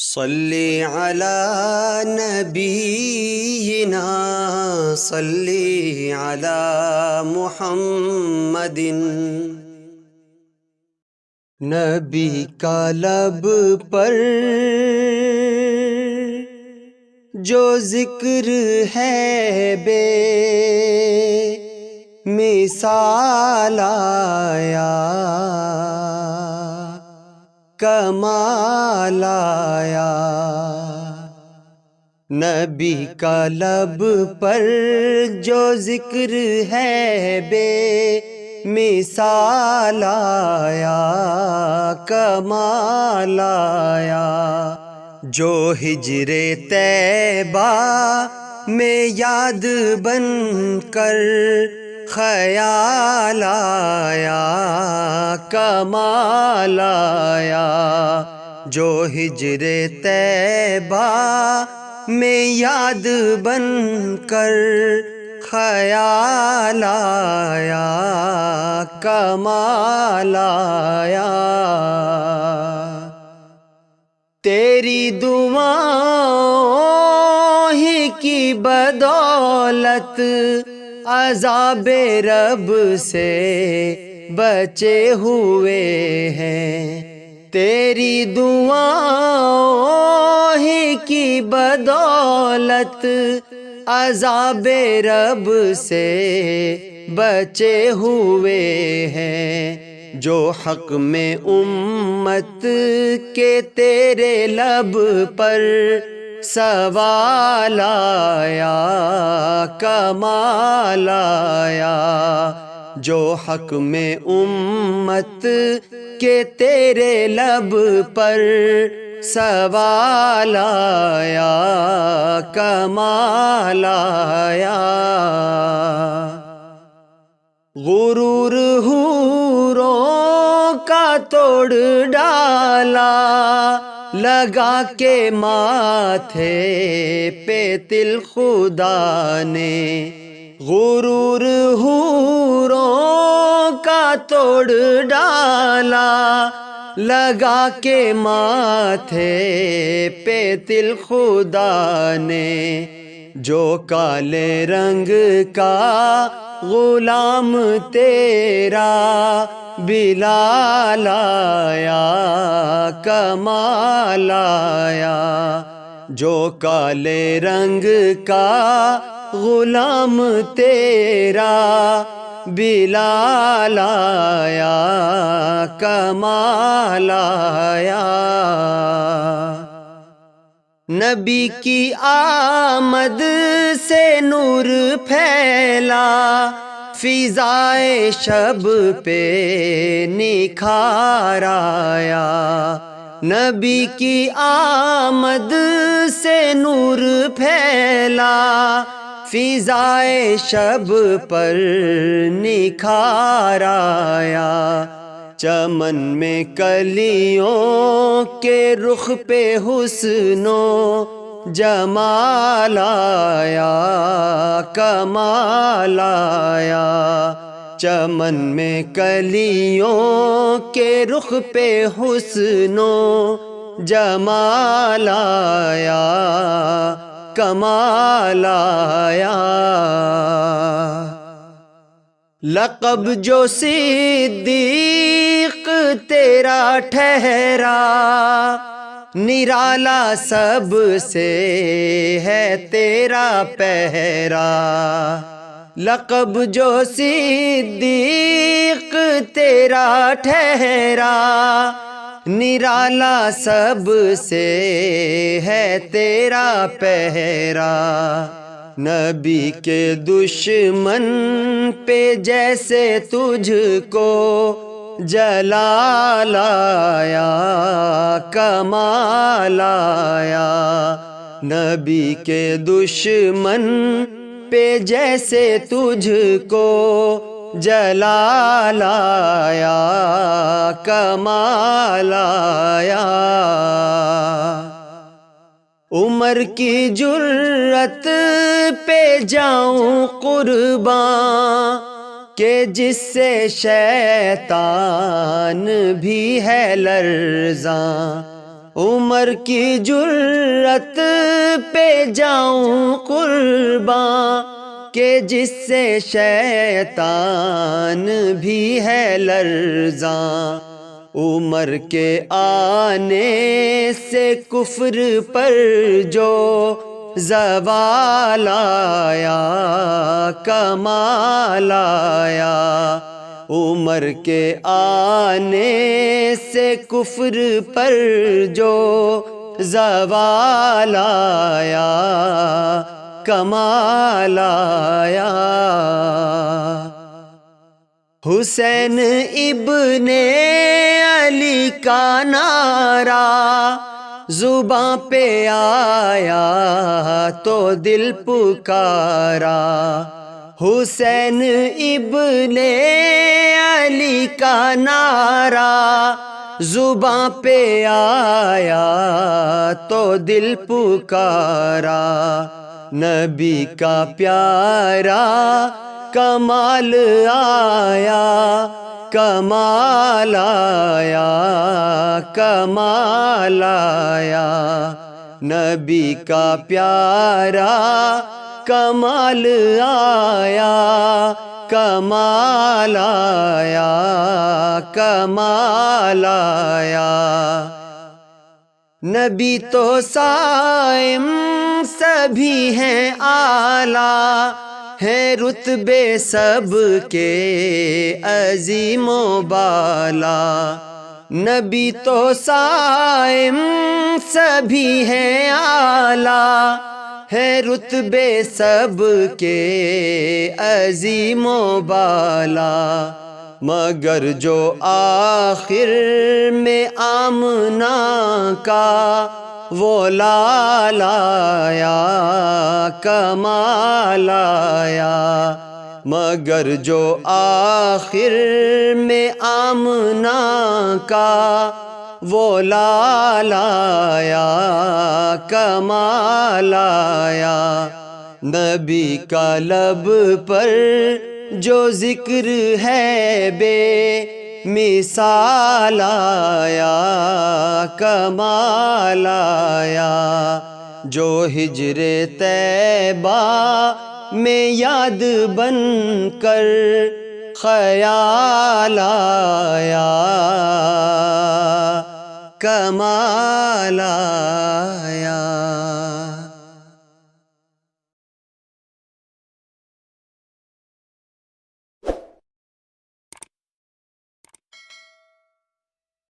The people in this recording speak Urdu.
صلی علی نبینا صلی علی محمد، نبی کا لب پر جو ذکر ہے بے مثال آیا، کمال آیا۔ نبی کا لب پر جو ذکر ہے بے مثال آیا، کمال آیا۔ جو ہجر طیبہ میں یاد بن کر خیال آیا، کمال آیا۔ جو ہجر طیبہ میں یاد بن کر خیال آیا، کمال آیا۔ تیری دعاؤں ہی کی بدولت عذاب رب سے بچے ہوئے ہیں، تیری دعاؤں ہی کی بدولت عذاب رب سے بچے ہوئے ہیں۔ جو حق میں امت کے تیرے لب پر سوال آیا، کمال آیا۔ جو حق میں امت کے تیرے لب پر سوال آیا، کمال آیا۔ غرور حوروں کا توڑ ڈالا، لگا کے ماتھے پہ تل خدا نے۔ غرور حوروں کا توڑ ڈالا، لگا کے ماتھے پہ تل خدا نے۔ جو کالے رنگ کا غلام تیرا بلال آیا، کمال آیا۔ جو کالے رنگ کا غلام تیرا بلال آیا، کمال آیا۔ نبی کی آمد سے نور پھیلا، فضائے شب پہ نکھار آیا۔ نبی کی آمد سے نور پھیلا، فضائے شب پر نکھار آیا۔ چمن میں کلیوں کے رخ پہ حسن و جمال آیا، کمال آیا۔ چمن میں کلیوں کے رخ پہ حسن و جمال آیا، کمال آیا۔ لقب جو صدیق تیرا ٹھہرا، نرالا سب سے ہے تیرا پہرا۔ لقب جو صدیق تیرا ٹھہرا، نرالا سب سے ہے تیرا پہرا۔ نبی کے دشمن پہ جیسے تجھ کو جلال آیا، کمال آیا۔ نبی کے دشمن پہ جیسے تجھ کو جلال آیا، کمال آیا۔ عمر کی جرت پہ جاؤں قرباں، کہ جس سے شیطان بھی ہے لرزاں۔ عمر کی جرت پہ جاؤں قرباں کہ جس سے شیطان بھی ہے لرزاں، عمر کے آنے سے کفر پر جو زوال آیا کمال آیا، عمر کے آنے سے کفر پر جو زوال آیا کمال آیا۔ حسین ابن علی کا نعرہ زباں پہ آیا تو دل پکارا، حسین ابن علی کا نعرہ زباں پہ آیا تو دل پکارا، نبی کا پیارا کمال آیا کمال آیا کمال آیا، نبی کا پیارا کمال آیا کمال آیا کمال آیا۔ نبی تو صائم سبھی ہیں اعلیٰ، ہے رتبے سب کے عظیم و بالا، نبی تو صائم سبھی ہیں اعلیٰ، ہے رتبے سب کے عظیم و بالا، مگر جو آخر میں آمنہ کا وہ لال آیا کمال آیا، مگر جو آخر میں آمنہ کا وہ لال آیا کمال آیا، نبی کا لب پر جو ذکر ہے بے مثال آیا کمال آیا، جو ہجر طیبہ میں یاد بن کر خیال آیا کمال آیا۔